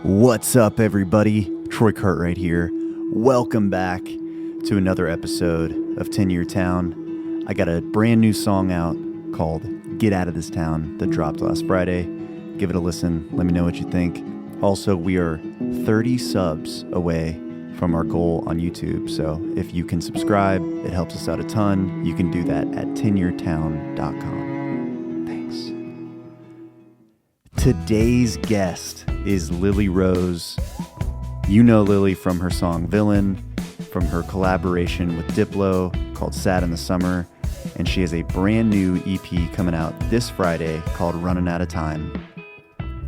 What's up, everybody? Troy Cartwright here. Welcome back to another episode of 10-Year Town. I got a brand new song out called Get Out of This Town that dropped last Friday. Give it a listen. Let me know what you think. Also, we are 30 subs away from our goal on YouTube. So if you can subscribe, it helps us out a ton. You can do that at 10yeartown.com. Thanks. Today's guest is Lily Rose. You know Lily from her song Villain, from her collaboration with Diplo called Sad in the Summer, and she has a brand new EP coming out this Friday called Runnin Out of Time.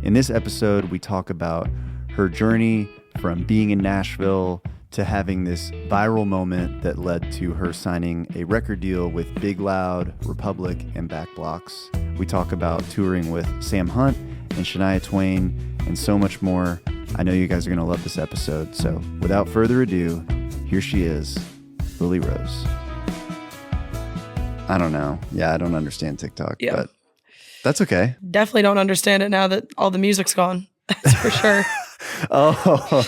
In this episode, we talk about her journey from being in Nashville to having this viral moment that led to her signing a record deal with Big Loud, Republic, and Back Blocks. We talk about touring with Sam Hunt and Shania Twain, and so much more. I know you guys are going to love this episode. So without further ado, here she is, Lily Rose. I don't know. Yeah, I don't understand TikTok, but that's okay. Definitely don't understand it now that all the music's gone. That's for sure. Oh,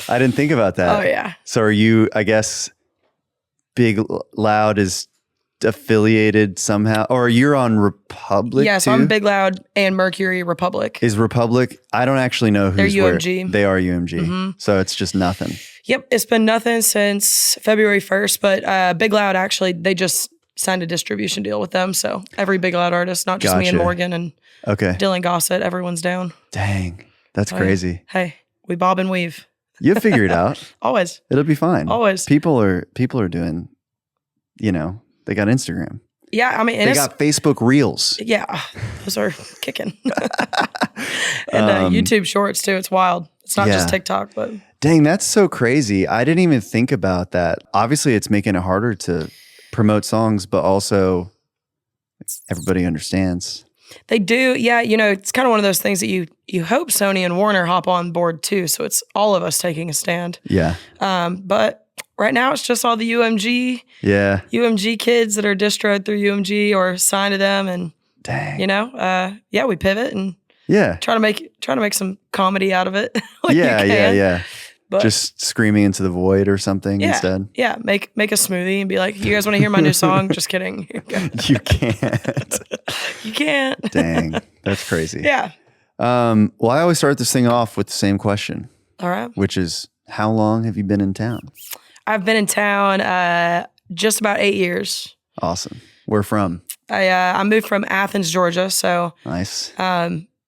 I didn't think about that. Oh, yeah. So are you, I guess, Big Loud is affiliated somehow, or you're on Republic Yes, too? I'm Big Loud and Mercury Republic. Is Republic? I don't actually know who's They're UMG. where. They are UMG. Mm-hmm. So it's just nothing. Yep, it's been nothing since February 1st, but Big Loud actually, they just signed a distribution deal with them. So every Big Loud artist, not just me and Morgan and Dylan Gossett, everyone's down. Dang, that's crazy. Hey, we bob and weave. You'll figure it out. Always. It'll be fine. Always. People are doing, they got Instagram. Yeah, I mean, they got Facebook Reels. Yeah, those are kicking. And YouTube Shorts too. It's wild. It's not just TikTok, but dang, that's so crazy. I didn't even think about that. Obviously, it's making it harder to promote songs, but also everybody understands. They do. Yeah, it's kind of one of those things that you hope Sony and Warner hop on board too. So it's all of us taking a stand. Yeah. But right now it's just all the UMG kids that are distroed through UMG or signed to them, and dang, we pivot and try to make some comedy out of it. Yeah. But just screaming into the void or something instead. Yeah, make a smoothie and be like, "You guys want to hear my new song?" Just kidding. You can't. You can't. Dang, that's crazy. Yeah. Well, I always start this thing off with the same question. All right. Which is, how long have you been in town? I've been in town just about 8 years. Awesome. Where from? I moved from Athens, Georgia. So nice.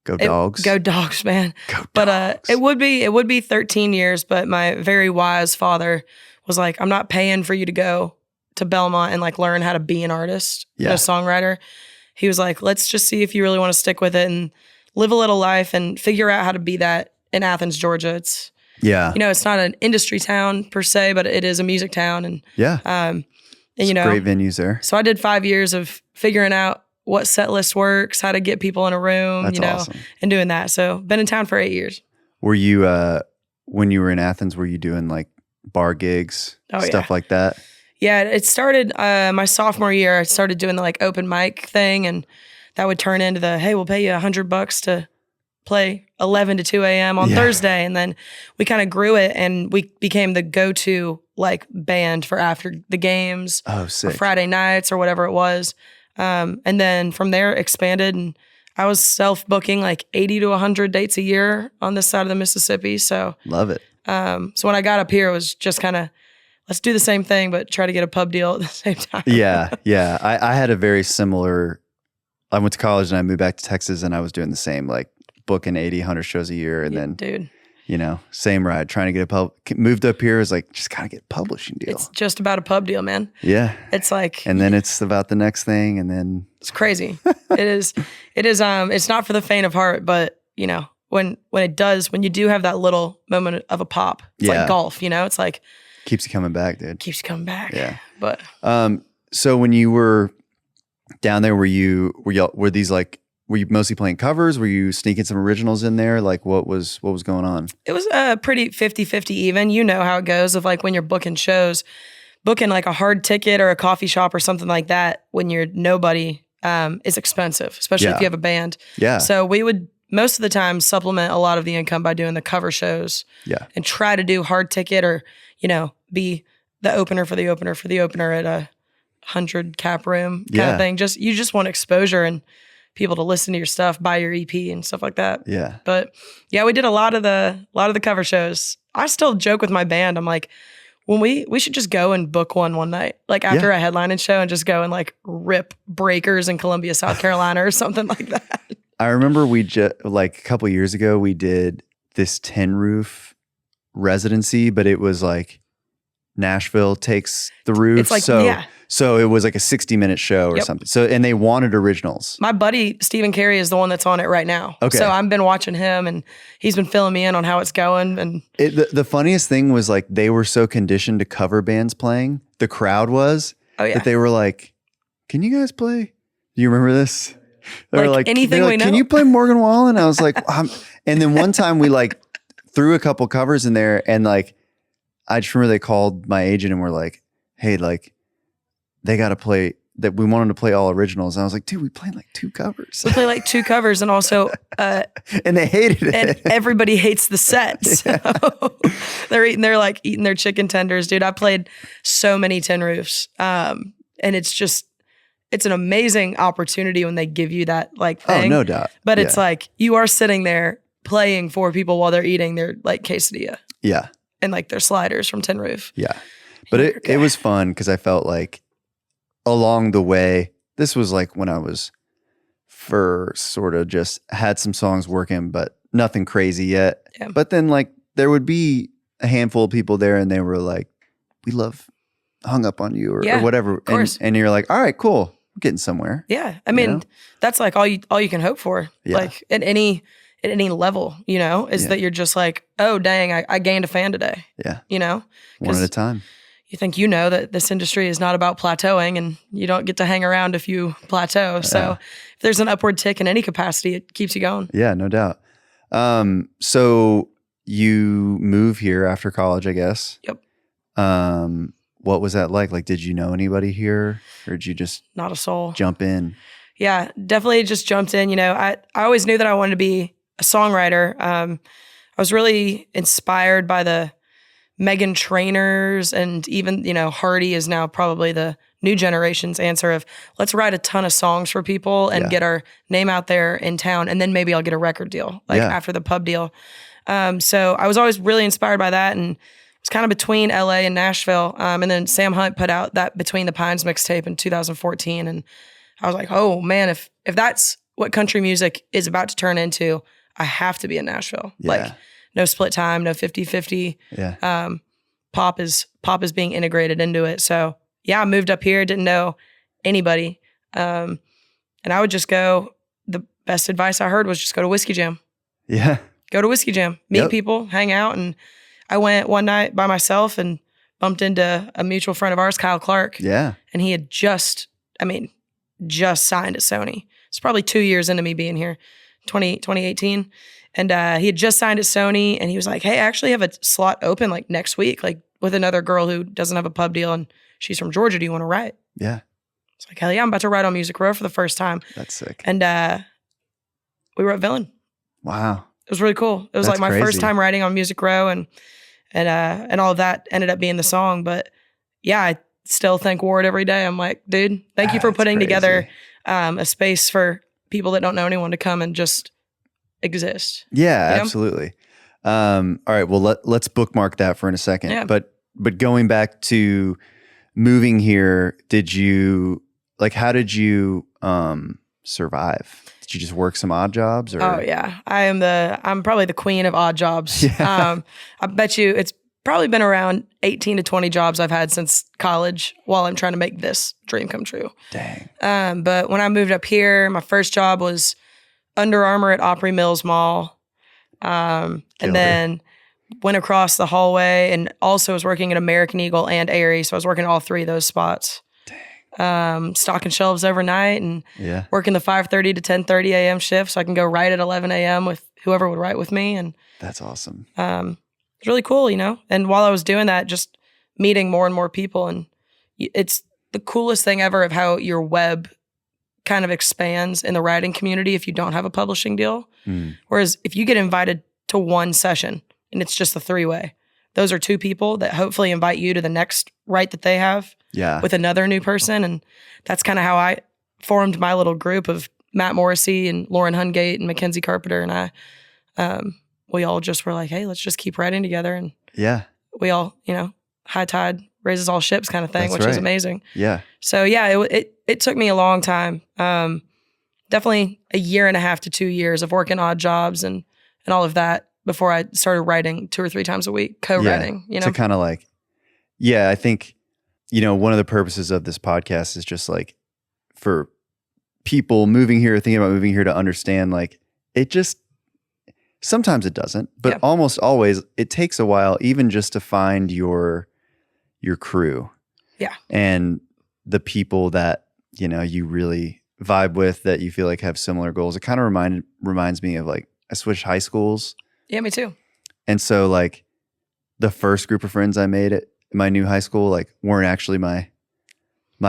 Go Dogs. Go Dogs, man. Go Dogs. But it would be 13 years, but my very wise father was like, "I'm not paying for you to go to Belmont and learn how to be an artist and a songwriter." He was like, "Let's just see if you really want to stick with it and live a little life and figure out how to be that in Athens, Georgia." It's it's not an industry town per se, but it is a music town, and great venues there. So I did 5 years of figuring out what set list works, how to get people in a room, That's awesome. And doing that. So been in town for 8 years. Were you, when you were in Athens, were you doing bar gigs, stuff like that? Yeah, it started my sophomore year. I started doing the open mic thing, and that would turn into the, "Hey, we'll pay you $100 to play 11 to 2 a.m. on Thursday." And then we kind of grew it, and we became the go-to band for after the games, or Friday nights or whatever it was. And then from there expanded, and I was self-booking 80 to 100 dates a year on this side of the Mississippi. So love it. So when I got up here, it was just kind of, let's do the same thing, but try to get a pub deal at the same time. Yeah. I had a very similar, I went to college and I moved back to Texas, and I was doing the same, booking 80, 100 shows a year. And then, dude, same ride, trying to get a pub, moved up here, is just gotta get a publishing deal. It's just about a pub deal, man. Yeah. It's and then it's about the next thing, and then it's crazy. It is, it's not for the faint of heart, but when you do have that little moment of a pop, it's like golf, it's keeps you coming back, dude. Keeps you coming back. Yeah. But, so when you were down there, were you mostly playing covers? Were you sneaking some originals in there? What was going on? It was pretty 50-50 even. You know how it goes of when you're booking shows, booking a hard ticket or a coffee shop or something like that when you're nobody is expensive, especially if you have a band. Yeah. So we would most of the time supplement a lot of the income by doing the cover shows. Yeah. And try to do hard ticket or, be the opener for the opener at a 100 cap room kind of thing. You just want exposure and people to listen to your stuff, buy your EP and stuff like that. Yeah. But yeah, we did a lot of the cover shows. I still joke with my band. I'm like, when we should just go and book one night, like after a headlining show, and just go and like rip breakers in Columbia, South Carolina or something like that. I remember like a couple years ago, we did this Tin Roof residency, but it was like Nashville takes the roof. It's like, so it was like a 60-minute show or something. So, and they wanted originals. My buddy, Stephen Carey, is the one that's on it right now. Okay. So I've been watching him and he's been filling me in on how it's going. And the funniest thing was like, they were so conditioned to cover bands playing. The crowd was, that they were like, can you guys play? Do you remember this? They were like, anything we know. Can you play Morgan Wallen? I was like, and then one time we like threw a couple covers in there, and like, I just remember they called my agent and were like, hey, like, they got to play that. We wanted to play all originals. And I was like, dude, we played like 2 covers. We play like 2 covers, and also, and they hated it. And everybody hates the set. So they're like eating their chicken tenders, dude. I played so many Tin Roofs. And it's an amazing opportunity when they give you that like thing. Oh, no doubt. But it's like, you are sitting there playing for people while they're eating their like quesadilla. Yeah. And like their sliders from Tin Roof. Yeah. But it was fun because I felt like along the way, this was like when I was first sort of just had some songs working, but nothing crazy yet. Yeah. But then like there would be a handful of people there and they were like, we love Hung Up on You or whatever. Of course. And you're like, all right, cool. We're getting somewhere. Yeah. I mean, that's like all you can hope for. Yeah. Like at any level, is that you're just like, oh, dang, I gained a fan today. Yeah. One at a time. You think that this industry is not about plateauing, and you don't get to hang around if you plateau. So if there's an upward tick in any capacity, it keeps you going. Yeah, no doubt. So you move here after college, I guess. Yep. What was that like? Like, did you know anybody here, or did you just not a soul jump in? Yeah, definitely just jumped in. I always knew that I wanted to be a songwriter. I was really inspired by the Meghan Trainors, and even, Hardy is now probably the new generation's answer of let's write a ton of songs for people and get our name out there in town. And then maybe I'll get a record deal after the pub deal. So I was always really inspired by that. And it was kind of between LA and Nashville. And then Sam Hunt put out that Between the Pines mixtape in 2014. And I was like, oh man, if that's what country music is about to turn into, I have to be in Nashville. Yeah. Like no split time, no 50-50. Yeah. Pop is being integrated into it. So yeah, I moved up here, didn't know anybody. And I would just go, the best advice I heard was just go to Whiskey Jam. Yeah. Go to Whiskey Jam, meet people, hang out. And I went one night by myself and bumped into a mutual friend of ours, Kyle Clark. Yeah. And he had just signed at Sony. It's probably 2 years into me being here, 2018. And he had just signed at Sony, and he was like, hey, I actually have a slot open like next week, like with another girl who doesn't have a pub deal, and she's from Georgia. Do you want to write? Yeah. It's like, hell yeah, I'm about to write on Music Row for the first time. That's sick. And we wrote Villain. Wow. It was really cool. It was like my first time writing on Music Row, and all of that ended up being the song. But yeah, I still thank Ward every day. I'm like, dude, thank you for putting together a space for people that don't know anyone to come and just exist. Yeah, absolutely. All right, well let's bookmark that for in a second. Yeah. But going back to moving here, how did you survive? Did you just work some odd jobs? Or? Oh yeah, I'm probably the queen of odd jobs. Yeah. I bet you it's probably been around 18 to 20 jobs I've had since college while I'm trying to make this dream come true. Dang. But when I moved up here, my first job was Under Armour at Opry Mills Mall. And then went across the hallway and also was working at American Eagle and Aerie. So I was working all 3 of those spots. Dang. Stocking shelves overnight and working the 5:30 to 10:30 a.m. shift so I can go write at 11 a.m. with whoever would write with me. And that's awesome. It's really cool, And while I was doing that, just meeting more and more people. And it's the coolest thing ever of how your web kind of expands in the writing community if you don't have a publishing deal. Whereas if you get invited to one session and it's just a 3-way, those are 2 people that hopefully invite you to the next write that they have with another new person. And that's kind of how I formed my little group of Matt Morrissey and Lauren Hungate and Mackenzie Carpenter and I. We all just were like, hey, let's just keep writing together. And we all, high tide raises all ships kind of thing, which is amazing. Yeah. So yeah, it took me a long time. Definitely a year and a half to 2 years of working odd jobs and all of that before I started writing 2 or 3 times a week, co-writing, To kind of like, I think, one of the purposes of this podcast is just like for people moving here, thinking about moving here to understand, like it just, sometimes it doesn't, but almost always it takes a while, even just to find your crew. Yeah. And the people that, you really vibe with, that you feel like have similar goals. It kind of reminds me of like, I switched high schools. Yeah, me too. And so like the first group of friends I made at my new high school, like weren't actually my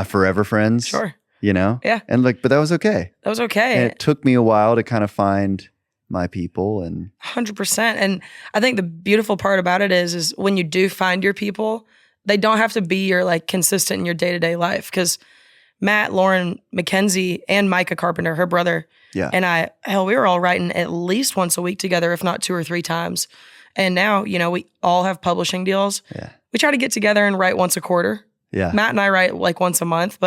forever friends. Sure. Yeah. And like, but that was okay. That was okay. And it took me a while to kind of find my people. And 100%. And I think the beautiful part about it is when you do find your people, they don't have to be your like consistent in your day-to-day life. Because Matt, Lauren, Mackenzie, and Micah Carpenter, her brother, and I, we were all writing at least once a week together, if not 2 or 3 times. And now, we all have publishing deals. Yeah. We try to get together and write once a quarter. Yeah. Matt and I write like once a month,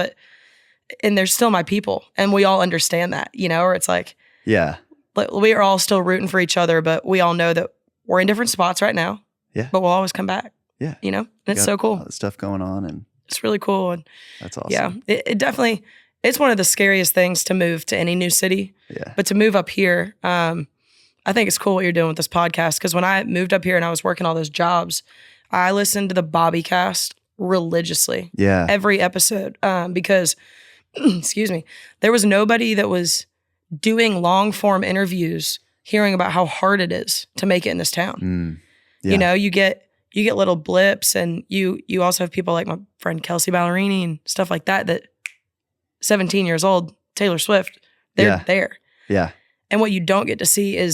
and they're still my people. And we all understand that, or it's like, we are all still rooting for each other, but we all know that we're in different spots right now. Yeah. But we'll always come back. Yeah. And it's so cool. All that stuff going on, and it's really cool. And that's awesome. Yeah. It definitely, it's one of the scariest things to move to any new city. Yeah. But to move up here, I think it's cool what you're doing with this podcast. Because when I moved up here and I was working all those jobs, I listened to the Bobby Cast religiously. Yeah. Every episode. Because, excuse me, there was nobody that was doing long form interviews, hearing about how hard it is to make it in this town. Yeah. You get little blips, and you also have people like my friend Kelsey Ballerini and stuff like that 17 years old, Taylor Swift, they're there. Yeah. And what you don't get to see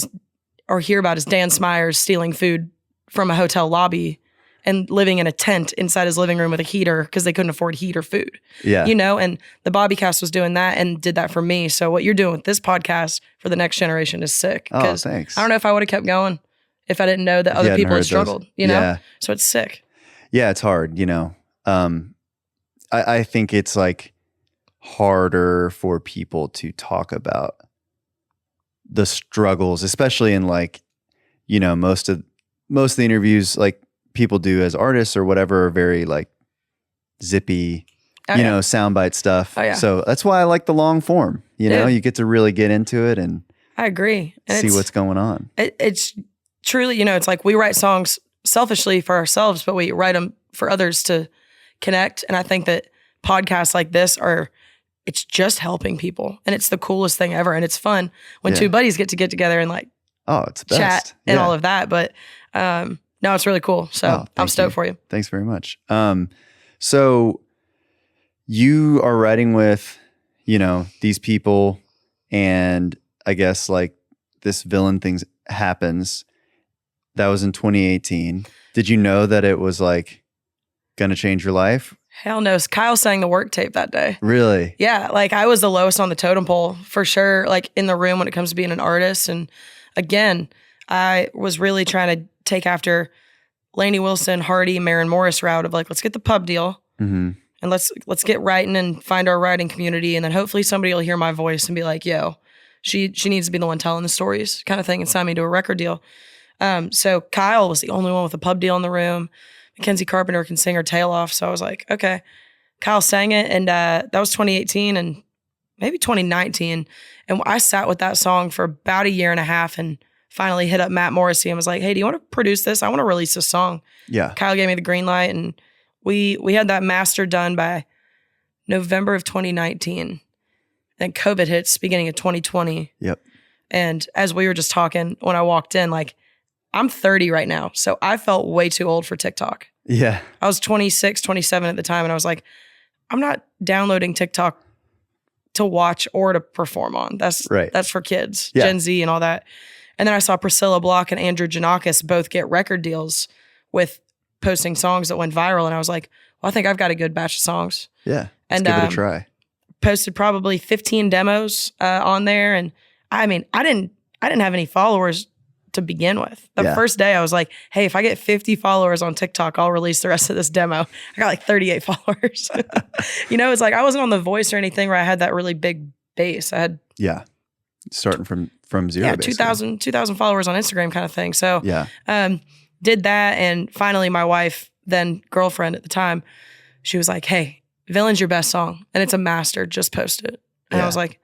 or hear about is Dan Smyers stealing food from a hotel lobby and living in a tent inside his living room with a heater because they couldn't afford heat or food. Yeah. And the Bobbycast was doing that and did that for me. So what you're doing with this podcast for the next generation is sick. Oh, thanks. I don't know if I would have kept going if I didn't know that other people had struggled, Yeah. So it's sick. Yeah, it's hard, I think it's like harder for people to talk about the struggles, especially in like, most of the interviews like people do as artists or whatever are very like zippy, soundbite stuff. Oh, yeah. So that's why I like the long form. You get to really get into it and I agree. And see what's going on. It's truly, it's like we write songs selfishly for ourselves, but we write them for others to connect. And I think that podcasts like this it's just helping people, and it's the coolest thing ever. And it's fun when 2 buddies get together and like, it's the best. Chat and all of that. But no, it's really cool. So I'm stoked for you. Thanks very much. So you are writing with, these people, and I guess like this villain thing happens. That was in 2018. Did you know that it was like going to change your life? Hell no. Kyle sang the work tape that day. Really? Yeah. Like I was the lowest on the totem pole for sure. Like in the room when it comes to being an artist. And again, I was really trying to take after Lainey Wilson, Hardy, Maren Morris route of like, let's get the pub deal and let's get writing and find our writing community. And then hopefully somebody will hear my voice and be like, yo, she needs to be the one telling the stories kind of thing, and sign me to a record deal. So Kyle was the only one with a pub deal in the room. Mackenzie Carpenter can sing her tail off. So I was like, okay. Kyle sang it, and that was 2018 and maybe 2019. And I sat with that song for about a year and a half and finally hit up Matt Morrissey and was like, hey, do you want to produce this? I want to release this song. Yeah. Kyle gave me the green light, and we had that master done by November of 2019. Then COVID hits beginning of 2020. Yep. And as we were just talking when I walked in, like, I'm 30 right now, so I felt way too old for TikTok. Yeah. I was 26, 27 at the time, and I was like, I'm not downloading TikTok to watch or to perform on. That's for kids, Gen Z and all that. And then I saw Priscilla Block and Andrew Janakis both get record deals with posting songs that went viral. And I was like, well, I think I've got a good batch of songs. Yeah. Let's give it a try. Posted probably 15 demos on there. And I mean, I didn't have any followers to begin with. The first day I was like, hey, if I get 50 followers on TikTok, I'll release the rest of this demo. I got like 38 followers. It's like I wasn't on The Voice or anything where I had that really big base. I had starting from zero. Yeah, 2,000 followers on Instagram kind of thing. So did that, and finally my wife, then girlfriend at the time, she was like, hey, Villain's your best song, and it's a master, just post it. And I was like,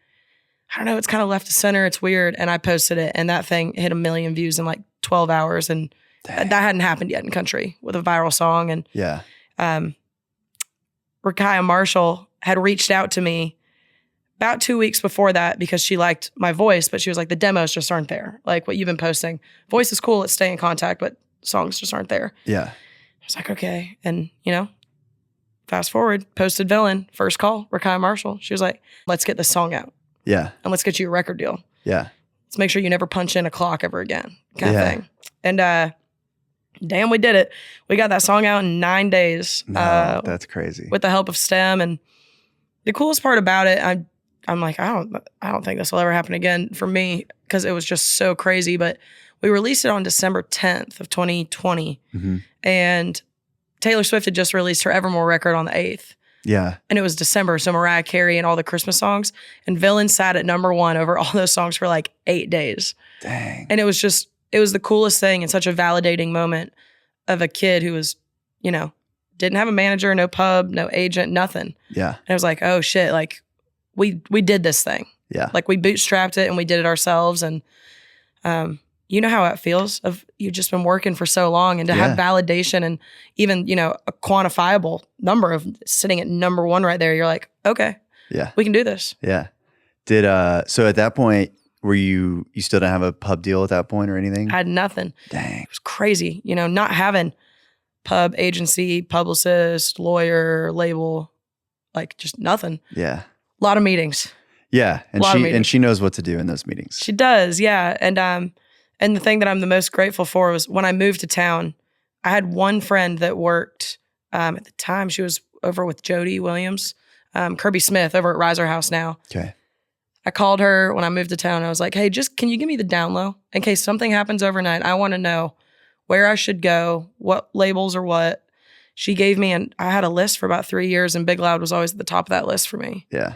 I don't know, it's kind of left to center, it's weird. And I posted it, and that thing hit 1 million views in like 12 hours, and that hadn't happened yet in country with a viral song. And Rakaya Marshall had reached out to me about 2 weeks before that because she liked my voice, but she was like, the demos just aren't there. Like what you've been posting. Voice is cool, let's stay in contact, but songs just aren't there. Yeah. I was like, okay. And, fast forward, posted Villain, first call, Rakaya Marshall. She was like, let's get this song out. Yeah. And let's get you a record deal. Yeah. Let's make sure you never punch in a clock ever again, kind of thing. And damn, we did it. We got that song out in 9 days. No, that's crazy. With the help of STEM. And the coolest part about it, I'm like, I don't think this will ever happen again for me because it was just so crazy. But we released it on December 10th of 2020. Mm-hmm. And Taylor Swift had just released her Evermore record on the 8th. Yeah. And it was December, so Mariah Carey and all the Christmas songs. And Villain sat at number 1 over all those songs for like 8 days. Dang. And it was the coolest thing and such a validating moment of a kid who was, didn't have a manager, no pub, no agent, nothing. Yeah. And it was like, oh shit, like we did this thing. Yeah. Like we bootstrapped it and we did it ourselves. And you know how it feels of you've just been working for so long and to have validation and even, a quantifiable number of sitting at number 1 right there. You're like, okay, we can do this. Yeah. So at that point, were you still didn't have a pub deal at that point or anything? I had nothing. Dang. It was crazy. Not having pub, agency, publicist, lawyer, label, like just nothing. Yeah. A lot of meetings. Yeah. And she knows what to do in those meetings. She does. Yeah. And the thing that I'm the most grateful for was when I moved to town, I had one friend that worked, at the time, she was over with Jody Williams, Kirby Smith over at Riser House now. Okay. I called her when I moved to town. I was like, hey, can you give me the down low? In case something happens overnight, I want to know where I should go, what labels or what. She gave me, and I had a list for about 3 years, and Big Loud was always at the top of that list for me. Yeah.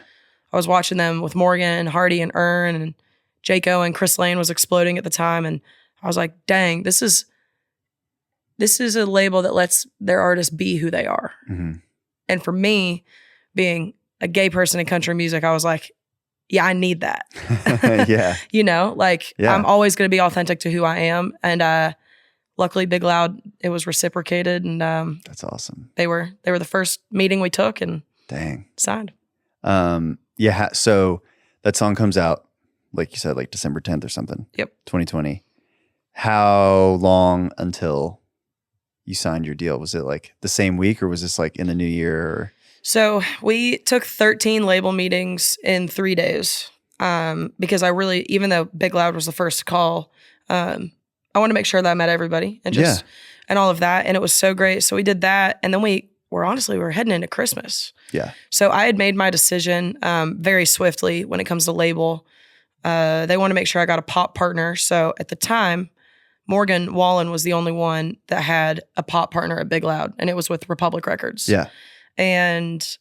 I was watching them with Morgan, Hardy, and Earn, and Jake O and Chris Lane was exploding at the time. And I was like, dang, this is a label that lets their artists be who they are. Mm-hmm. And for me, being a gay person in country music, I was like, yeah, I need that. Yeah. I'm always going to be authentic to who I am. And luckily, Big Loud, it was reciprocated. And that's awesome. They were the first meeting we took and signed. Yeah. So that song comes out, like you said, like December 10th or something. Yep. 2020. How long until you signed your deal? Was it like the same week or was this like in the new year? Or? So we took 13 label meetings in 3 days because I really, even though Big Loud was the first to call, I wanted to make sure that I met everybody and and all of that. And it was so great. So we did that. And then we were heading into Christmas. Yeah. So I had made my decision very swiftly when it comes to label. They want to make sure I got a pop partner. So at the time, Morgan Wallen was the only one that had a pop partner at Big Loud, and it was with Republic Records. Yeah. And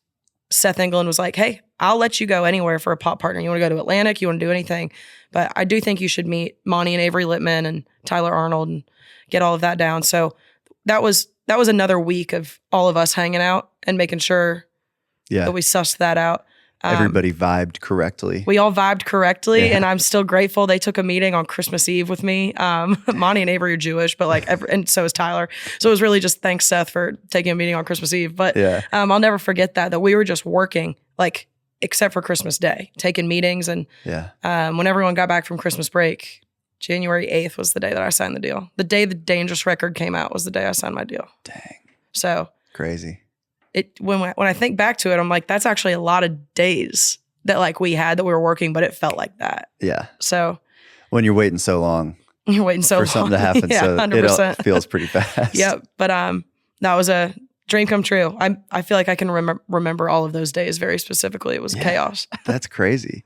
Seth England was like, hey, I'll let you go anywhere for a pop partner. You want to go to Atlantic? You want to do anything? But I do think you should meet Monty and Avery Littman and Tyler Arnold and get all of that down. So that was another week of all of us hanging out and making sure that we sussed that out. Everybody vibed correctly. We all vibed correctly, and I'm still grateful. They took a meeting on Christmas Eve with me. Monty and Avery are Jewish, but and so is Tyler. So it was really just thanks, Seth, for taking a meeting on Christmas Eve. But I'll never forget that we were just working, except for Christmas Day, taking meetings. And when everyone got back from Christmas break, January 8th was the day that I signed the deal. The day the Dangerous record came out was the day I signed my deal. Dang. So crazy. When I think back to it, I'm like, that's actually a lot of days that like we had that we were working, but it felt like that. Yeah. So when you're waiting so long, you're waiting so for long. something to happen, yeah, so 100%. it feels pretty fast. Yep. But that was a dream come true. I feel like I can remember all of those days very specifically. It was chaos. That's crazy.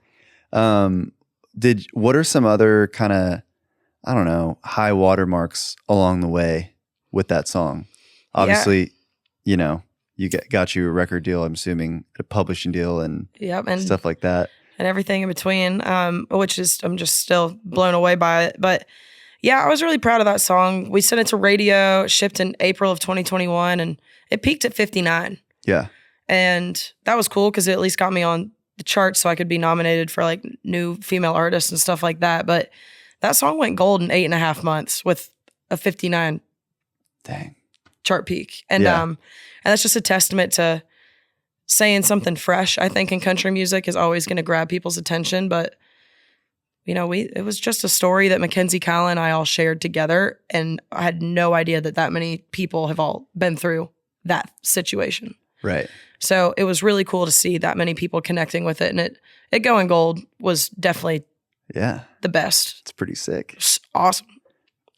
What are some other kind of, I don't know, high watermarks along the way with that song? Obviously, you know, you got you a record deal, I'm assuming, a publishing deal and stuff like that. And everything in between, which is, I'm just still blown away by it. But yeah, I was really proud of that song. We sent it to radio, shipped in April of 2021, and it peaked at 59. Yeah. And that was cool because it at least got me on the charts so I could be nominated for like new female artists and stuff like that. But that song went gold in 8.5 months with a 59 chart peak. And that's just a testament to saying something fresh. I think in country music is always going to grab people's attention. But, you know, it was just a story that Mackenzie, Kyle, and I all shared together. And I had no idea that many people have all been through that situation. Right. So it was really cool to see that many people connecting with it. And it going gold was definitely the best. It's pretty sick. It was awesome.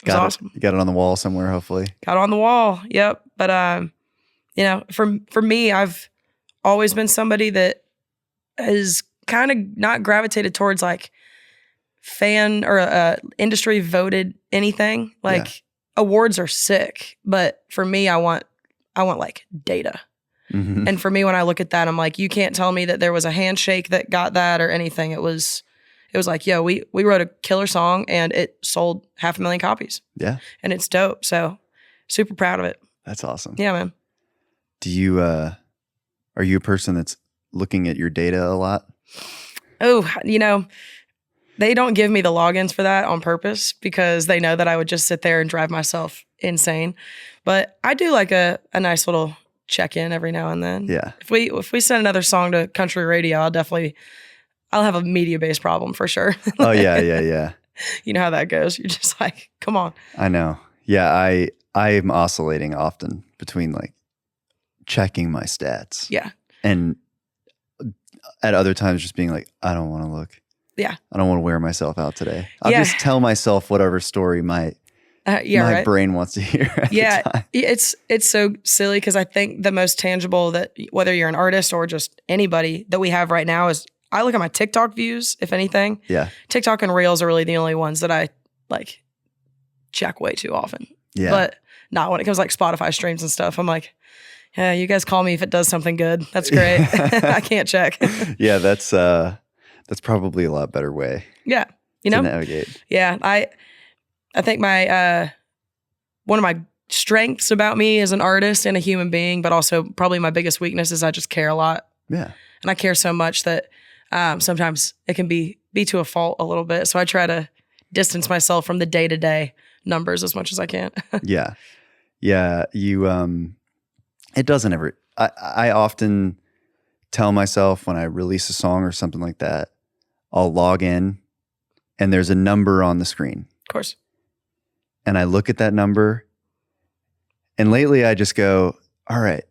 It was awesome. You got it on the wall somewhere, hopefully. Got it on the wall. Yep. But, you know, for me, I've always been somebody that has kind of not gravitated towards like fan or industry voted anything. Like awards are sick, but for me, I want like data. Mm-hmm. And for me, when I look at that, I'm like, you can't tell me that there was a handshake that got that or anything. It was like, yo, we wrote a killer song and it sold 500,000 copies. Yeah. And it's dope. So super proud of it. That's awesome. Yeah, man. Do you, are you a person that's looking at your data a lot? Oh, you know, they don't give me the logins for that on purpose because they know that I would just sit there and drive myself insane. But I do like a nice little check-in every now and then. Yeah. If we send another song to country radio, I'll have a media-based problem for sure. Oh, yeah. You know how that goes. You're just like, come on. I know. Yeah, I am oscillating often between like checking my stats. Yeah. And at other times just being like, I don't want to look. Yeah. I don't want to wear myself out today. I'll just tell myself whatever story my brain wants to hear at the time. It's so silly because I think the most tangible that whether you're an artist or just anybody that we have right now is I look at my TikTok views, if anything. Yeah. TikTok and Reels are really the only ones that I like check way too often. Yeah. But not when it comes to like Spotify streams and stuff. I'm like, yeah, you guys call me if it does something good. That's great. I can't check. Yeah, that's probably a lot better way. Yeah. You know? To navigate. Yeah. I think my one of my strengths about me as an artist and a human being, but also probably my biggest weakness is I just care a lot. Yeah. And I care so much that sometimes it can be to a fault a little bit. So I try to distance myself from the day-to-day numbers as much as I can. Yeah. Yeah. You, it doesn't ever, I often tell myself when I release a song or something like that, I'll log in and there's a number on the screen. Of course. And I look at that number and lately I just go, all right,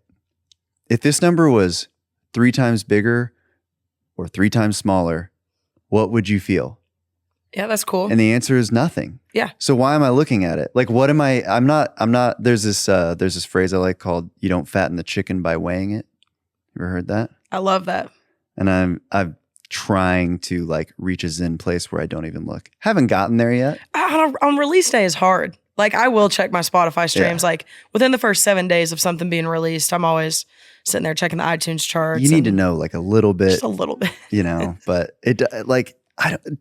if this number was 3 times bigger or 3 times smaller, what would you feel? Yeah, that's cool. And the answer is nothing. Yeah. So why am I looking at it? Like, what am I'm not, there's this phrase I like called, you don't fatten the chicken by weighing it. You ever heard that? I love that. And I'm trying to like reach a zen place where I don't even look. Haven't gotten there yet. On release day is hard. Like I will check my Spotify streams. Like within the first 7 days of something being released, I'm always sitting there checking the iTunes charts. You need to know like a little bit. Just a little bit. You know, but it like,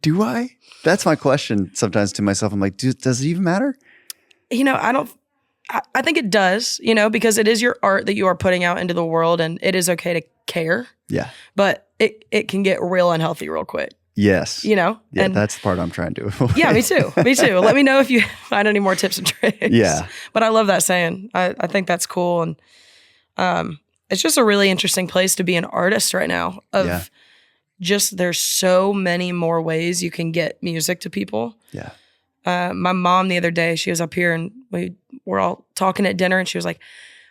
do I? That's my question sometimes to myself. I'm like, does it even matter? You know, I think it does, you know, because it is your art that you are putting out into the world and it is okay to care. Yeah. But it can get real unhealthy real quick. Yes. You know? Yeah, and that's the part I'm trying to avoid. Yeah, me too. Me too. Let me know if you find any more tips and tricks. Yeah. But I love that saying. I think that's cool. And it's just a really interesting place to be an artist right now just there's so many more ways you can get music to people. Yeah. My mom the other day, she was up here and we were all talking at dinner and she was like,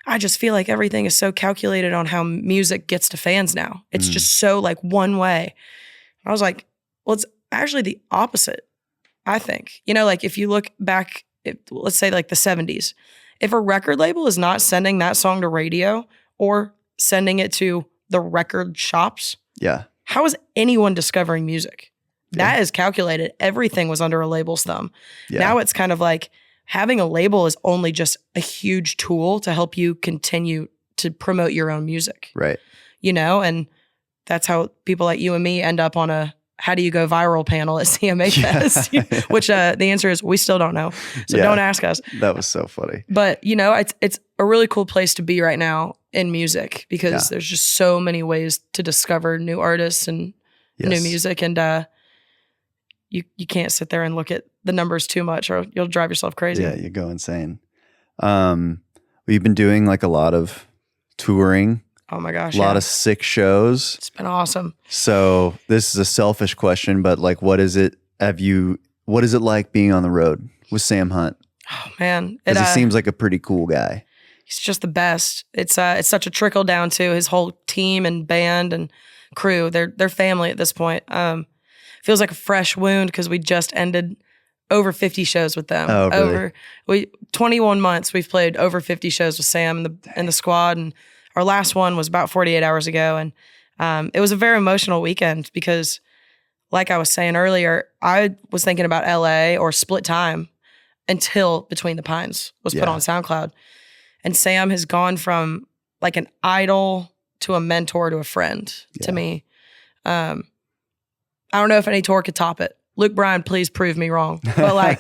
I just feel like everything is so calculated on how music gets to fans now. It's just so like one way. I was like, well, it's actually the opposite, I think. You know, like if you look back, let's say like the 70s, if a record label is not sending that song to radio or sending it to the record shops, how is anyone discovering music? That is calculated. Everything was under a label's thumb. Now it's kind of like having a label is only just a huge tool to help you continue to promote your own music. Right. You know, and that's how people like you and me end up on a how do you go viral panel at CMA Fest, which the answer is we still don't know. So don't ask us. That was so funny. But, you know, it's a really cool place to be right now in music because there's just so many ways to discover new artists and new music. And you can't sit there and look at the numbers too much or you'll drive yourself crazy. Yeah, you go insane. We've been doing like a lot of touring. Oh my gosh. A lot of sick shows. It's been awesome. So this is a selfish question, but like, what is it like being on the road with Sam Hunt? Oh man. Because he seems like a pretty cool guy. He's just the best. It's such a trickle down to his whole team and band and crew. They're family at this point. Feels like a fresh wound because we just ended over 50 shows with them. Oh, really? 21 months we've played over 50 shows with Sam and the squad, and our last one was about 48 hours ago. And it was a very emotional weekend because, like I was saying earlier, I was thinking about LA or Split Time until Between the Pines was put on SoundCloud. And Sam has gone from like an idol to a mentor to a friend to me. I don't know if any tour could top it. Luke Bryan, please prove me wrong. But like,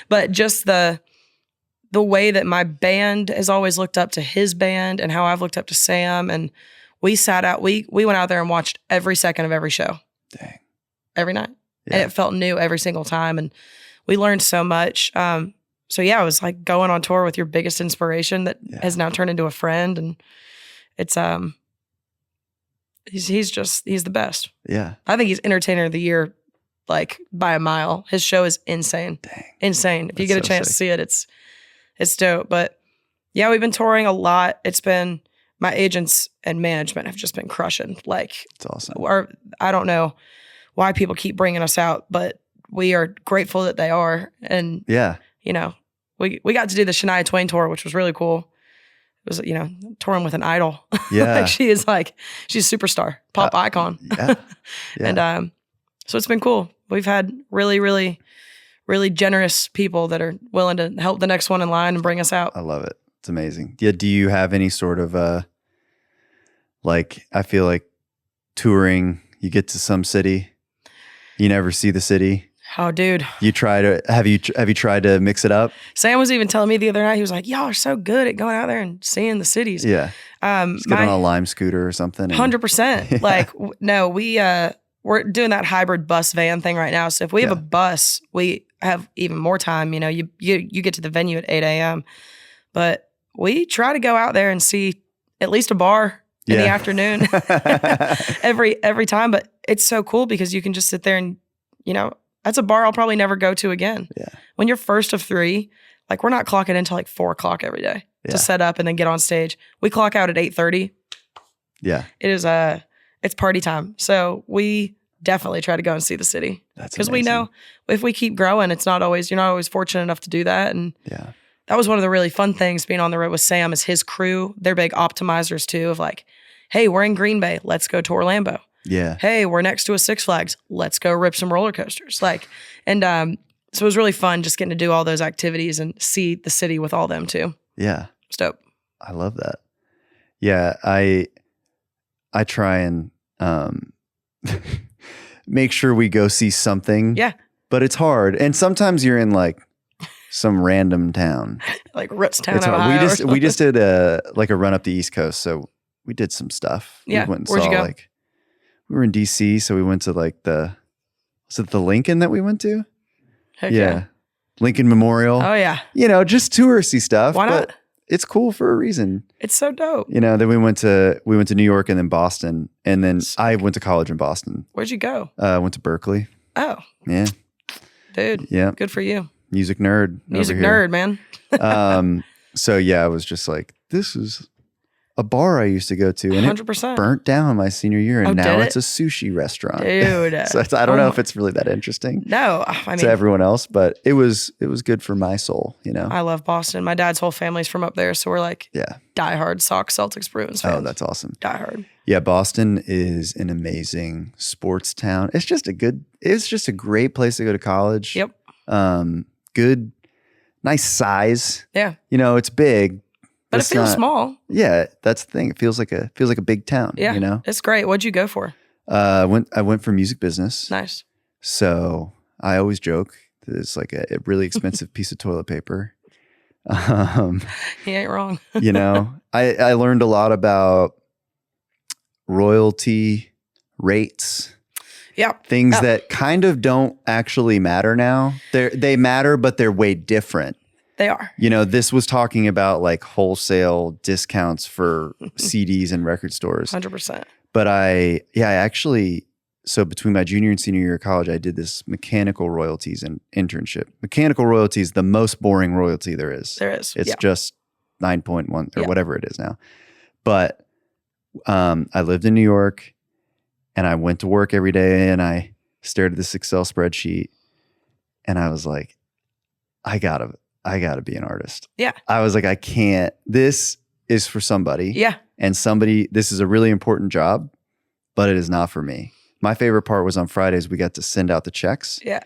but just the way that my band has always looked up to his band and how I've looked up to Sam. And we sat out, we went out there and watched every second of every show. Dang. Every night. Yeah. And it felt new every single time. And we learned so much. So yeah, it was like going on tour with your biggest inspiration that has now turned into a friend. And it's, he's the best. Yeah. I think he's entertainer of the year, like by a mile. His show is insane. Dang. Insane. If you get a chance to see it, it's dope. But yeah, we've been touring a lot. It's been, my agents and management have just been crushing. Like, it's awesome. I don't know why people keep bringing us out, but we are grateful that they are. And you know, we got to do the Shania Twain tour, which was really cool. It was, you know, touring with an idol. Yeah. Like she's a superstar, pop icon. Yeah. And so it's been cool. We've had really, really, really generous people that are willing to help the next one in line and bring us out. I love it. It's amazing. Yeah. Do you have any sort of like, I feel like touring, you get to some city, you never see the city. Oh, dude. Have you tried to mix it up? Sam was even telling me the other night, he was like, y'all are so good at going out there and seeing the cities. Yeah. Just get on a Lime scooter or something. 100%. Like, no, we're doing that hybrid bus van thing right now. So if we have a bus, we have even more time. You know, you get to the venue at 8 a.m. But we try to go out there and see at least a bar in the afternoon every time. But it's so cool because you can just sit there and, you know, that's a bar I'll probably never go to again. Yeah. When you're first of three, like we're not clocking in until like 4 o'clock every day to set up and then get on stage. We clock out at 8:30. Yeah. It is it's party time. So we definitely try to go and see the city. That's because we know if we keep growing, you're not always fortunate enough to do that. And that was one of the really fun things being on the road with Sam is his crew. They're big optimizers too of like, hey, we're in Green Bay. Let's go to Orlando. Yeah. Hey, we're next to a Six Flags. Let's go rip some roller coasters. Like, and so it was really fun just getting to do all those activities and see the city with all them too. Yeah. It's dope. I love that. Yeah. I try and make sure we go see something. Yeah. But it's hard. And sometimes you're in like some random town. Like Ritztown, Ohio. We just did a run up the East Coast. So we did some stuff. Yeah. We went and Where'd you go? We were in DC, so we went to was it the Lincoln that we went to? Heck yeah. Lincoln Memorial. Oh yeah. You know, just touristy stuff. Why not? But it's cool for a reason. It's so dope. You know, then we went to New York and then Boston. And then I went to college in Boston. Where'd you go? Went to Berkeley. Oh. Yeah. Dude. Yeah. Good for you. Music nerd. Music nerd, man. So yeah, I was just like, this is a bar I used to go to, and 100%. it burnt down my senior year, and now did it's a sushi restaurant. Dude. So I don't know if it's really that interesting No, I mean, to everyone else, but it was good for my soul, you know? I love Boston. My dad's whole family's from up there, so we're like diehard Sox, Celtics, Bruins fans. Oh, that's awesome. Diehard. Yeah, Boston is an amazing sports town. It's just a great place to go to college. Yep. Good, nice size. Yeah. You know, it's big. But it feels small. Yeah, that's the thing. It feels like a big town. Yeah, you know, it's great. What'd you go for? I went for music business. Nice. So I always joke that it's like a really expensive piece of toilet paper. He ain't wrong. You know, I learned a lot about royalty rates. Yeah, things that kind of don't actually matter now. They matter, but they're way different. They are. You know, this was talking about like wholesale discounts for CDs and record stores. 100%. But I actually, so between my junior and senior year of college, I did this mechanical royalties and internship. Mechanical royalty is the most boring royalty there is. There is. It's just 9.1 or whatever it is now. But I lived in New York, and I went to work every day, and I stared at this Excel spreadsheet, and I was like, I gotta be an artist. Yeah. I was like, I can't. This is for somebody. Yeah. And this is a really important job, but it is not for me. My favorite part was on Fridays, we got to send out the checks. Yeah.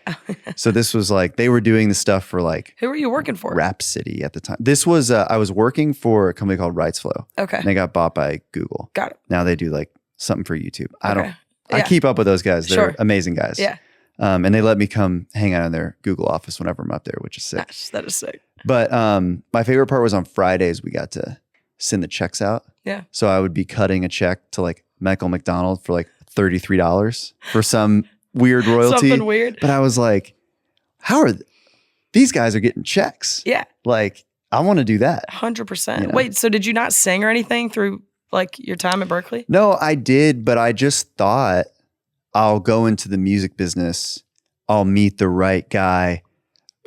So this was like, they were doing the stuff for like. Who were you working for? Rhapsody at the time. This was, I was working for a company called RightsFlow. Okay. And they got bought by Google. Got it. Now they do like something for YouTube. Okay. I keep up with those guys. They're Sure. amazing guys. Yeah. And they let me come hang out in their Google office whenever I'm up there, which is sick. Nice. That is sick. But my favorite part was on Fridays, we got to send the checks out. Yeah. So I would be cutting a check to like Michael McDonald for like $33 for some weird royalty. Something weird. But I was like, these guys are getting checks? Yeah. Like, I want to do that. 100%. You know? Wait, so did you not sing or anything through like your time at Berkeley? No, I did, but I just thought I'll go into the music business. I'll meet the right guy,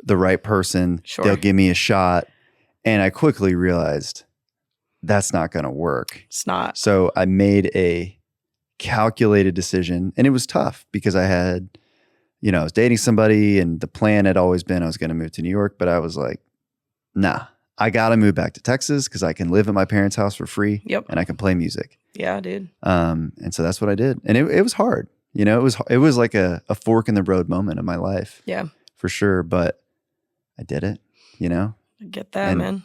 the right person. Sure. They'll give me a shot. And I quickly realized that's not going to work. It's not. So I made a calculated decision, and it was tough because I was dating somebody, and the plan had always been I was going to move to New York, but I was like, nah, I got to move back to Texas because I can live at my parents' house for free. Yep. And I can play music. Yeah, dude. And so that's what I did. And it was hard. You know, it was like a fork in the road moment of my life. Yeah. For sure. But I did it, you know? I get that, and man.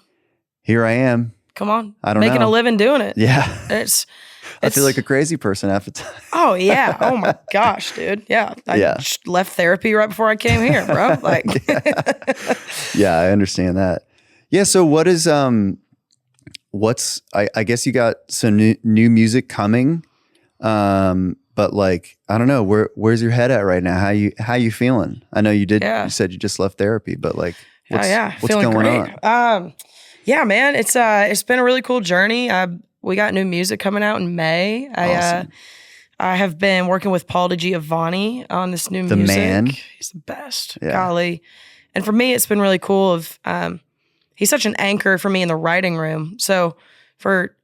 Here I am. Come on. I don't know. Making a living doing it. Yeah. I feel like a crazy person half the time. Oh, yeah. Oh, my gosh, dude. Yeah. I just left therapy right before I came here, bro. Like, yeah, I understand that. Yeah. So what is, I guess you got some new music coming. But like, I don't know, where's your head at right now? How you feeling? I know you said you just left therapy, but like, what's feeling going great. on? Yeah, man, it's been a really cool journey. We got new music coming out in May. Awesome. I have been working with Paul DiGiovanni on this new music. The man. He's the best. Yeah. Golly. And for me, it's been really cool he's such an anchor for me in the writing room. So for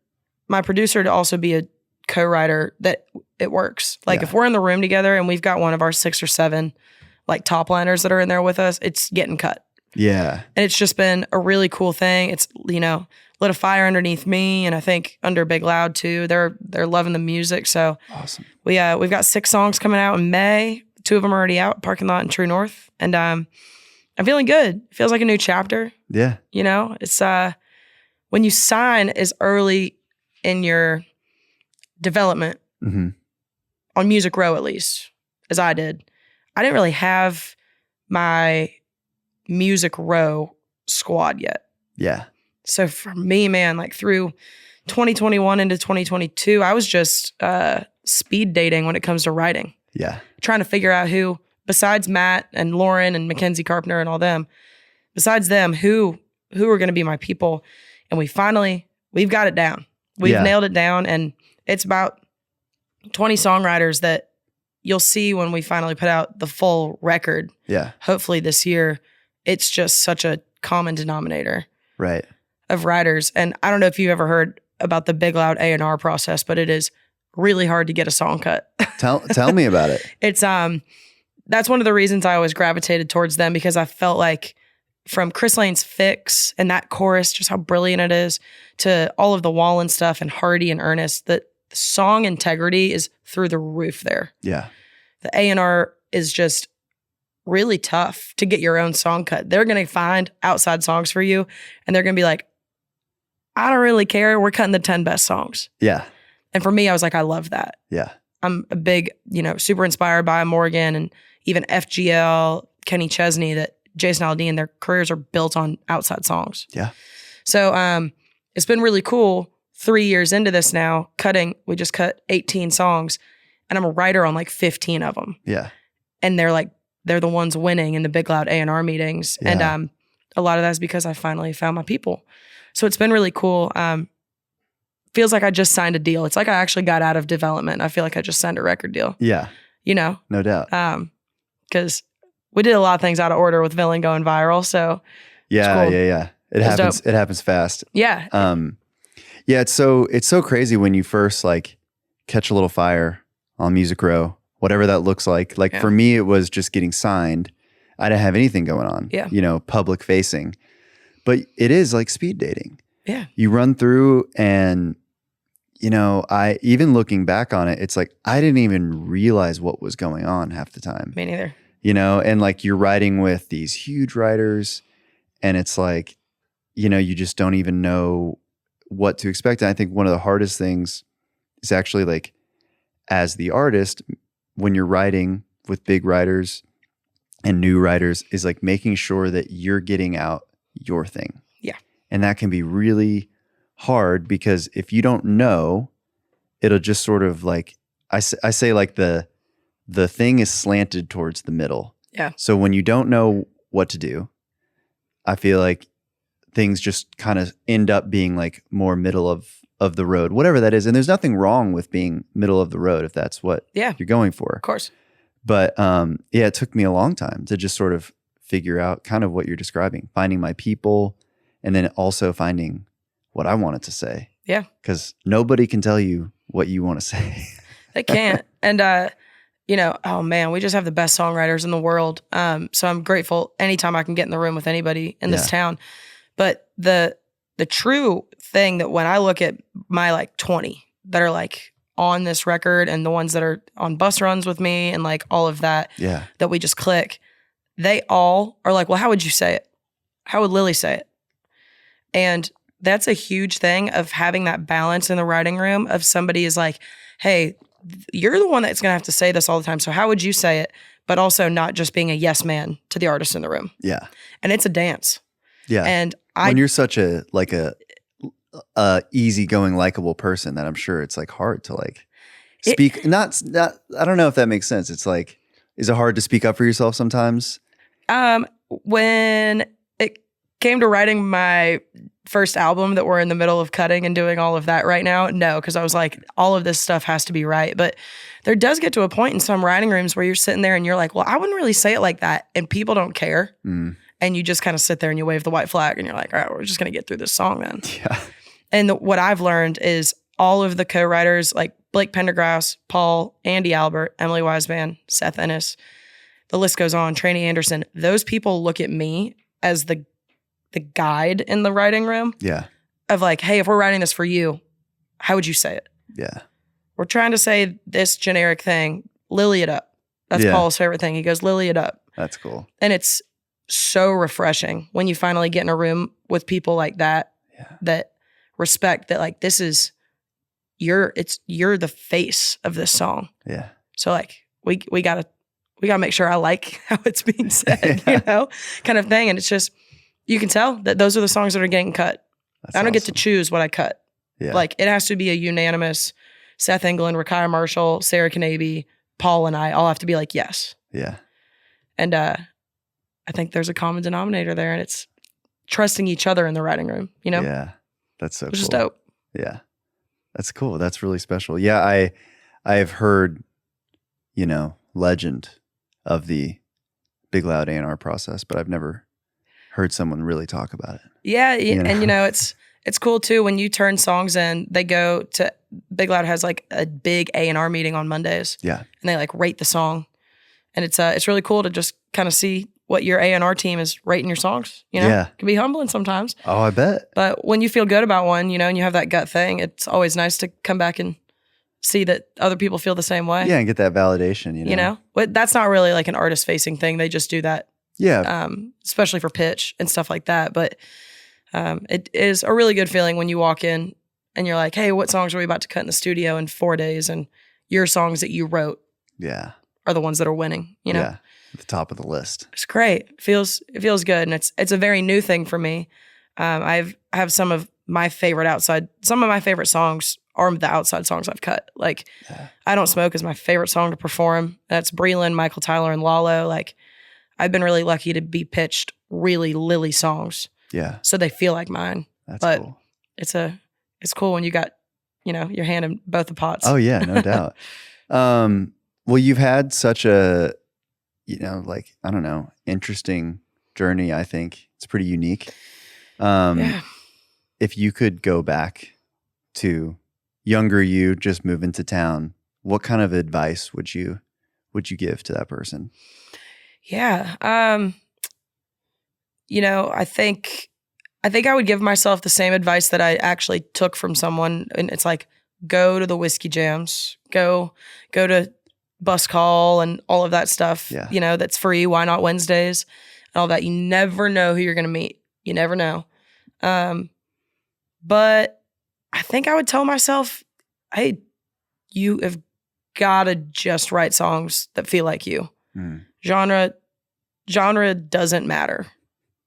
my producer to also be a co-writer, that it works. Like if we're in the room together and we've got one of our 6 or 7 like top liners that are in there with us, it's getting cut. Yeah. And it's just been a really cool thing. It's, lit a fire underneath me, and I think under Big Loud too. They're loving the music. So awesome. We've got 6 songs coming out in May. 2 of them are already out, Parking Lot and True North. And I'm feeling good. It feels like a new chapter. Yeah. It's when you sign as early in your development on Music Row, at least, as I did, I didn't really have my Music Row squad yet. Yeah. So for me, man, like through 2021 into 2022, I was just speed dating when it comes to writing. Yeah. Trying to figure out who, besides Matt and Lauren and Mackenzie Carpenter and all them, besides them, who are going to be my people. And we've got it down. We've nailed it down. And it's about 20 songwriters that you'll see when we finally put out the full record. Yeah. Hopefully this year. It's just such a common denominator. Right. of writers. And I don't know if you've ever heard about the Big Loud A&R process, but it is really hard to get a song cut. Tell me about it. It's that's one of the reasons I always gravitated towards them, because I felt like from Chris Lane's Fix and that chorus, just how brilliant it is, to all of the Wallen stuff and Hardy and Ernest, that the song integrity is through the roof there. Yeah. The A&R is just really tough to get your own song cut. They're going to find outside songs for you, and they're going to be like, I don't really care. We're cutting the 10 best songs. Yeah. And for me, I was like, I love that. Yeah. I'm a big, super inspired by Morgan and even FGL, Kenny Chesney, that Jason Aldean, their careers are built on outside songs. Yeah. So it's been really cool 3 years into this now, we just cut 18 songs, and I'm a writer on like 15 of them. Yeah. And they're the ones winning in the Big Loud A&R meetings. Yeah. And a lot of that's because I finally found my people. So it's been really cool. Feels like I just signed a deal. It's like I actually got out of development. I feel like I just signed a record deal. Yeah. No doubt. Because we did a lot of things out of order with Villain going viral. So yeah, cool. yeah. It happens. Dope. It happens fast. Yeah. Yeah. It's so crazy when you first like catch a little fire on Music Row, whatever that looks like. Like for me, it was just getting signed. I didn't have anything going on. Yeah. Public facing. But it is like speed dating. Yeah. You run through and I even looking back on it, it's like I didn't even realize what was going on half the time. Me neither. And like you're writing with these huge writers, and it's like, you just don't even know what to expect. And I think one of the hardest things is actually like, as the artist, when you're writing with big writers and new writers, is like making sure that you're getting out your thing. Yeah. And that can be really hard, because if you don't know, it'll just sort of like, I say like the thing is slanted towards the middle. Yeah. So when you don't know what to do, I feel like things just kind of end up being like more middle of the road, whatever that is. And there's nothing wrong with being middle of the road if that's what you're going for. Of course. But it took me a long time to just sort of figure out kind of what you're describing, finding my people, and then also finding what I wanted to say. Yeah. Because nobody can tell you what you want to say. They can't. And, oh man, we just have the best songwriters in the world. So I'm grateful anytime I can get in the room with anybody in this town. But the true thing that when I look at my like 20 that are like on this record, and the ones that are on bus runs with me and like all of that, that we just click, they all are like, well, how would you say it? How would Lily say it? And that's a huge thing of having that balance in the writing room of somebody is like, hey, you're the one that's going to have to say this all the time. So how would you say it? But also not just being a yes man to the artist in the room. Yeah. And it's a dance. Yeah. And when you're such a easygoing, likable person, that I'm sure it's like hard to like speak. Not I don't know if that makes sense. It's like, is it hard to speak up for yourself sometimes? When it came to writing my first album that we're in the middle of cutting and doing all of that right now, no, because I was like, all of this stuff has to be right. But there does get to a point in some writing rooms where you're sitting there and you're like, well, I wouldn't really say it like that. And people don't care. Mm. And you just kind of sit there and you wave the white flag and you're like, all right, we're just going to get through this song then. Yeah. And what I've learned is all of the co-writers like Blake Pendergrass, Paul, Andy Albert, Emily Wiseman, Seth Ennis, the list goes on, Traney Anderson, those people look at me as the guide in the writing room. Yeah. Of like, hey, if we're writing this for you, how would you say it? Yeah. We're trying to say this generic thing, lily it up. That's Paul's favorite thing. He goes, lily it up. That's cool. And it's so refreshing when you finally get in a room with people like that, that respect that like, this is you're the face of this song. Yeah. So like we gotta make sure I like how it's being said, kind of thing. And it's just, you can tell that those are the songs that are getting cut. I don't get to choose what I cut. Yeah. Like it has to be a unanimous Seth England, Rakaya Marshall, Sarah Kanabe, Paul and I all have to be like, yes. Yeah. And I think there's a common denominator there, and it's trusting each other in the writing room, Yeah. That's so cool. Which is dope. Yeah. That's cool. That's really special. Yeah. I've heard, legend of the Big Loud A&R process, but I've never heard someone really talk about it. Yeah. And it's cool too when you turn songs in, they go to Big Loud has like a big A&R meeting on Mondays. Yeah. And they like rate the song. And it's really cool to just kind of see what your A&R team is rating your songs. Yeah. It can be humbling sometimes. Oh, I bet. But when you feel good about one, and you have that gut thing, it's always nice to come back and see that other people feel the same way. Yeah, and get that validation, But that's not really like an artist-facing thing. They just do that. Yeah. Especially for pitch and stuff like that. But it is a really good feeling when you walk in and you're like, hey, what songs are we about to cut in the studio in 4 days? And your songs that you wrote are the ones that are winning, Yeah, at the top of the list. It's great. It feels good. And it's a very new thing for me. I have some of my favorite songs are the outside songs I've cut. Like, I Don't Smoke is my favorite song to perform. That's Breland, Michael Tyler, and Lalo. Like, I've been really lucky to be pitched really Lily songs. Yeah. So they feel like mine. That's cool. It's cool when you got, your hand in both the pots. Oh yeah, no doubt. Well, you've had such a, I don't know, interesting journey. I think it's pretty unique. If you could go back to younger you, just moving to town, what kind of advice would you give to that person? Yeah. I think I would give myself the same advice that I actually took from someone. And it's like, go to the whiskey jams, go to bus call and all of that stuff, that's free. Why Not Wednesdays and all that. You never know who you're going to meet. You never know. But I think I would tell myself, hey, you have got to just write songs that feel like you. Genre doesn't matter.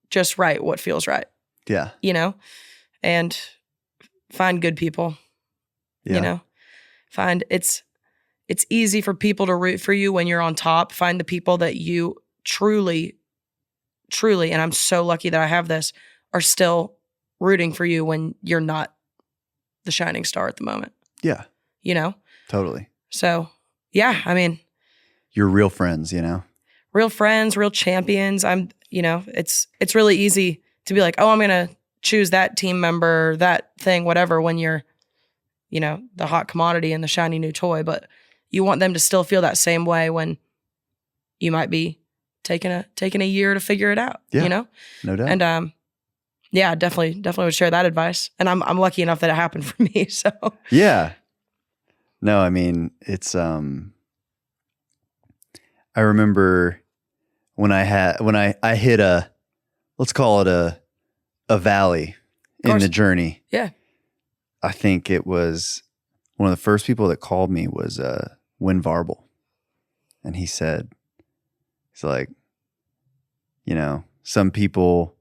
Just write what feels right. Yeah. And find good people. Find it's easy for people to root for you when you're on top. Find the people that you truly, and I'm so lucky that I have this, are still rooting for you when you're not the shining star at the moment. Yeah. Totally. So, yeah, I mean, you're real friends, real friends, real champions. It's really easy to be like, oh, I'm going to choose that team member, that thing, whatever, when you're, the hot commodity and the shiny new toy. But you want them to still feel that same way when you might be taking a year to figure it out, No doubt. And, definitely would share that advice. And I'm lucky enough that it happened for me. So, yeah. No, I mean, it's, I remember when I hit let's call it a valley in the journey. Yeah. I think it was one of the first people that called me was Win Varble. And he's like, some people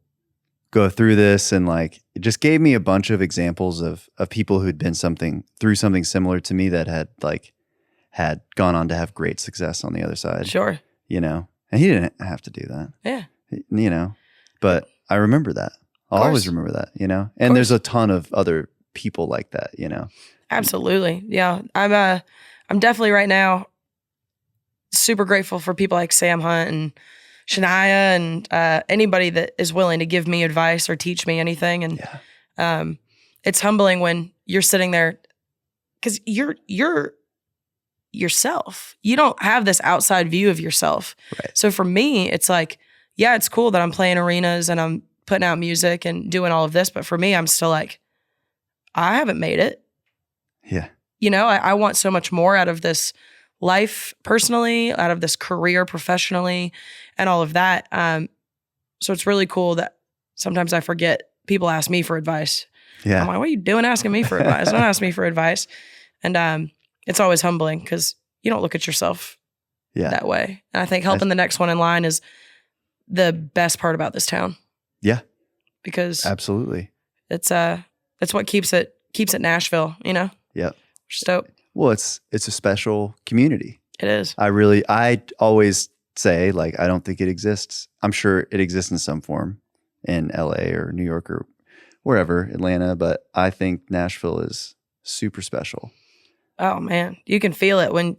go through this, and like, it just gave me a bunch of examples of people who'd been through something similar to me that had gone on to have great success on the other side. Sure. And he didn't have to do that. Yeah. But I remember that. I'll always remember that, and there's a ton of other people like that, Absolutely. Yeah. I'm definitely right now super grateful for people like Sam Hunt and Shania and anybody that is willing to give me advice or teach me anything. And it's humbling when you're sitting there because you're yourself. You don't have this outside view of yourself. Right. So for me, it's like, yeah, it's cool that I'm playing arenas and I'm putting out music and doing all of this. But for me, I'm still like, I haven't made it. Yeah. I want so much more out of this life personally, out of this career professionally, and all of that. So it's really cool that sometimes I forget people ask me for advice. Yeah. I'm like, what are you doing asking me for advice? Don't ask me for advice. And it's always humbling because you don't look at yourself that way. And I think helping the next one in line is the best part about this town. Yeah. Because absolutely. It's what keeps it Nashville, Yep. Which is dope. Well, it's a special community. It is. I always say, like, I don't think it exists. I'm sure it exists in some form in LA or New York or wherever, Atlanta, but I think Nashville is super special. Oh man, you can feel it when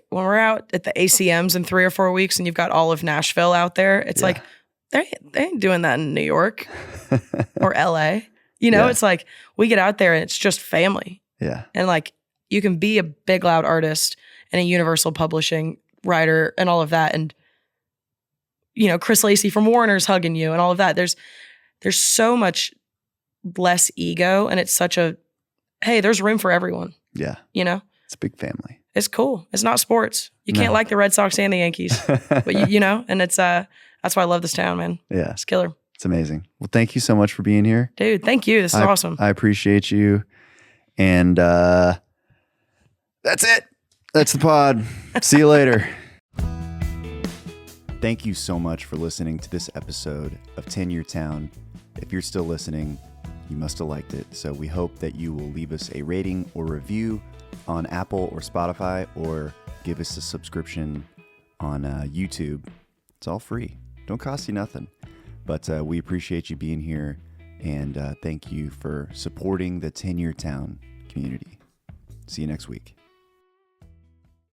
we're out at the ACMs in 3 or 4 weeks and you've got all of Nashville out there. It's like they ain't doing that in New York or LA. You know, it's like we get out there and it's just family. Yeah. And like you can be a big, loud artist and a Universal Publishing writer and all of that. And, you know, Chris Lacey from Warner's hugging you and all of that. There's so much less ego, and it's such a, hey, there's room for everyone. Yeah. You know? It's a big family. It's cool. It's not sports. You can't like the Red Sox and the Yankees. But you know, and it's that's why I love this town, man. Yeah. It's killer. It's amazing. Well, thank you so much for being here. Dude, thank you. This is awesome. I appreciate you. And that's it. That's the pod. See you later. Thank you so much for listening to this episode of 10-Year Town. If you're still listening, you must have liked it. So we hope that you will leave us a rating or review on Apple or Spotify, or give us a subscription on YouTube. It's all free. Don't cost you nothing. But we appreciate you being here, and thank you for supporting the 10-Year Town community. See you next week.